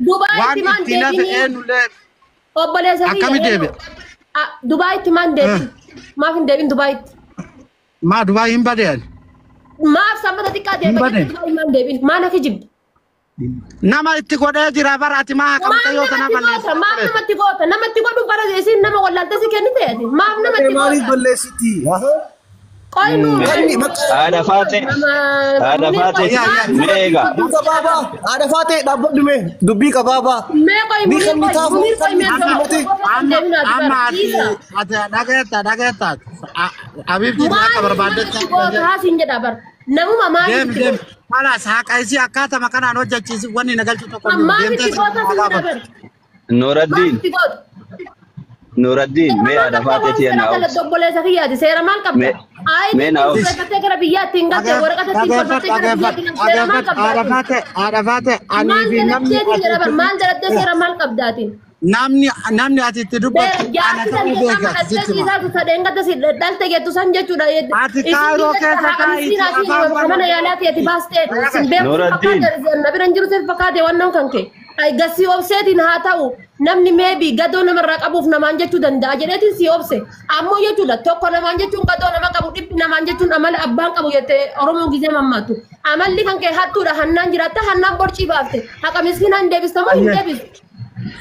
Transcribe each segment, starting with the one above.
Dubai Waan timan itti nafe eenyullee obboleessa akkami deebi'a? Dubai timan deebi. Maaf hin deebin Dubai. Maa Dubaay hin badeen? Maaf sammata xiqqaa deebi. Dubai man deebin. Maana kijibda. Nama itti godhee jira baraati maa qabda yoo tana balleessa. Maaf namatti goota. Namatti godhu bara isin nama wallaalta si kennite. Maaf namatti goota. Maaliif balleessiti? Qoynu. Ada Fatih. Ada Fatih. Mega. Ada Fatih dhaabbadhu mee dubbii qabaabaa. Mee qoy Amma ati dhageetta. Abiib jirra akka barbaaddetti. Haasin jedha bar. Namuma maaliif Deem. Halas haqa isii akkaatama kanaan hojjechiisi wanni nagalchu tokko maaliif goota sin jedha bar. Nuruddin, me ada Fatih tiyan na Kala dobboleessa kiyyaati seera maal qabda? Me na aus. Ay, gara biyyaatti hin galte waraqata Ada Fatih ani fi maal jalattee seera maal qabdaatiin? namni ati itti dubbatu ana ta'uu beeka. Dhalte jettu san jechuudha. Ati kaayiroo keessa taa'ii mana yaalaati ati baastee na bira hin jiru seef fakkaate waan kan kee. Ay gasii obseetiin haa ta'u namni meebii gadoo namarraa qabuuf namaan jechuu danda'a jedheetiin si obse ammoo jechuudha tokko namaan jechuun gadoo nama qabu dhibbi namaan jechuun amala abbaan qabu jettee Oromoo gizee mammaatu amalli kan kee hattuudha hannaan jiraatta hannaan borcii baafte haqa miskiinaa hin deebistu moo hin deebistu.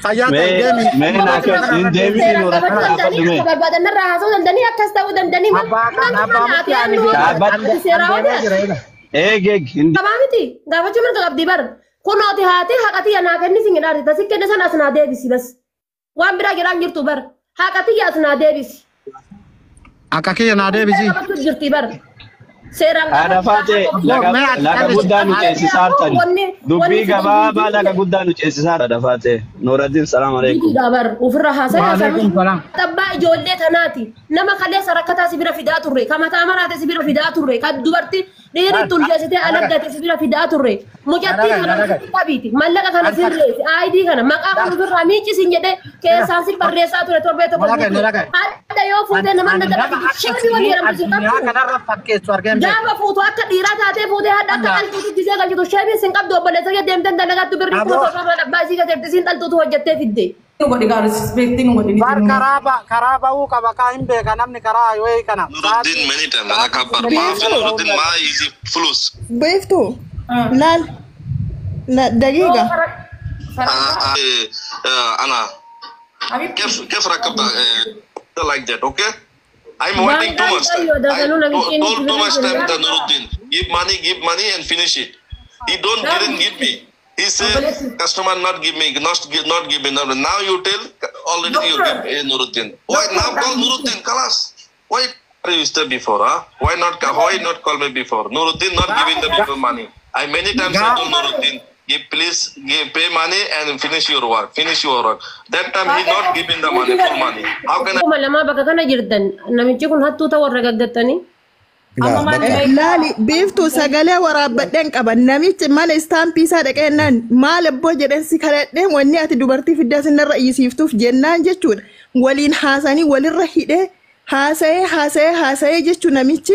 Fayyaa ta'e deemi. Mee na akka hin deebiin Nuruddin. Barbaadan irraa haasa'uu dandanii akkas ta'uu dandanii Eegeg. Qabaa miti gaafachuu mirga qabdii bara. Kunooti haati haqati yana kenni sin gidhaati tasi kenne san asna deebisi bas waan bira jiraan jirtu bar haqati asna deebisi Akka kiyya naa deebisi. jirti bar seeraan Ada Fatih laga guddaa nu ceesisaa tani. Dubbii gabaabaa laga guddaa nu ceesisaa Ada Fatih. Nuruddin salaam alaikum. bar ufirra haasa'e Waalaikum salaam. tabbaa ijoollee tanaati nama kalee sarakkataa sibira fidaa turre kamataa maraate sibira fidaa turre kan dubartii dhiirri tuljeessitee alaggate sibira fidaa turre mucattii kana qabiiti mallaqa kana sirreessi aayidii kana maqaa kan ofirraa miicisiin jedhee keessaan si barreessaa ture torbee tokko adda yoo fuutee nama nagara shakii wal jedhamtu Kanarra fakkeessu argee. gaafa fuutu akka dhiiraa taatee fuutee hadda akka dhaltuutu gisee galchitu sheebii sin qabdu obboleessa kee deemteen dalagaattu birrii kuma torba dhabbaa isii gateetti sin dhaltuutu hojjettee fidde. Bar karaa uu qaba kaa hin beeka namni karaa yoo kana. Nuruddin many times ana kabar maaf Nuruddin ma easy flus. بيفتو لال لا دقيقة أنا كيف ركبت like that okay I'm waiting too much time I told too much time to Nuruddin give money and finish it he didn't give me he said customer not give me not give me now you tell already you give Nuruddin why now call Nuruddin kalas why you stay before why not call me before Nuruddin not giving the people money I many times I told Nuruddin please pay money and finish your work that time he not giving the money full money how can I lama bakka kana jirtan namichi kun hattuu ta'u warra gaggattanii لالي بيفتو سجلة ورا بدن كبر نميت مال استام بيسا دكان مال بوجه دنسي كلام وني أتدبرتي في الدرس الرئيسي يفتوف جنان جتون ولين حسني ولين رحيده حاسة جتون نميتي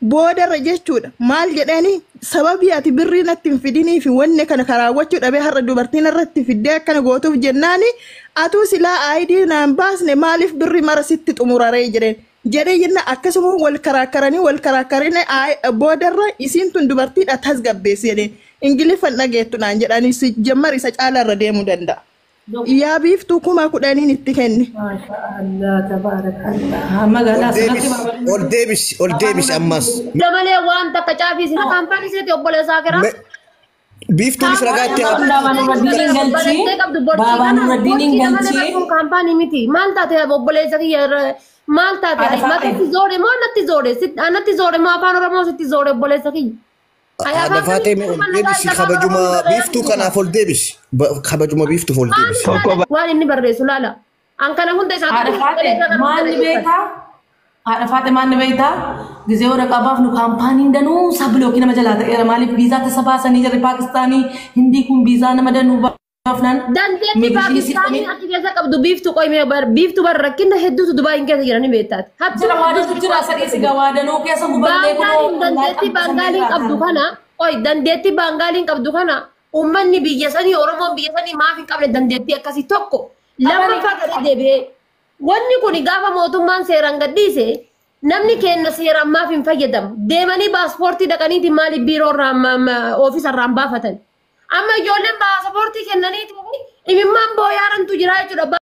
بودر جتون مال جداني سبب يأتي برينا تنفديني في ونك أنا كراوتشون أبي هرد دبرتين الرت في الدنيا كان قوتو جناني أتو سلا أيدي نامباس نمالف بري مرة ستة أمور رجلين jadi jenna akkasuma wal karakarani ay bodarra isin tun dubartii dhatas gabbeesene ingilifan dhageettu naan jedhani si jammar isa caalarra deemu danda yaa biiftuu kuma kudhaniin itti kenni Allah tabarakallah magala ol deebis ammas damalee waan takka caafii sina kaampaanii seeti obboleessaa kira biiftuunis ragaatti Baba Nuruddin galchee kaampaanii miti maal taate obboleessa kiyya maal taate maqatti zoore moo anatti zoore moo afaan oromoo sitti zoore obboleessa kiyya Ada Fatih ol deebisi kabajuma biiftuu kanaaf ol deebisi kabajuma biiftuuf ol deebisi waan inni barreessu laala an kana hunda isaa Ada Fatih maal beektaa gisee warra qabaaf nu kaampaaniin danuu sabiloo kina majalaa ta'eera maaliif viizaa tasabaasanii jirri Paakistaanii hindii kun viizaa nama danuu baafnan dandeetti Paakistaanii achi keessa qabdu biiftuu qoyimee biiftuu bar rakkinna hedduutu Dubaayin keessa jiranii beektaati. Jira waadatu jira sadii si gawaadanuu keessa huballee dandeetti baangaaliin qabdu kana dandeetti baangaaliin qabdu kana ummanni biyya sanii Oromoon biyya sanii maaf hin qabne dandeettii akkasii tokko lammaffaa gadi deebi'ee wanni kun gaafa mootummaan seeraan gadhiise namni kenna seeraan maaf hin fayyadamu deemanii paaspoortii dhaqaniiti maaliif biiroo irraa oofisa irraa baafatan amma ijoolleen paaspoortii kennaniiti imimmaan booyaarantu jira jechuudha.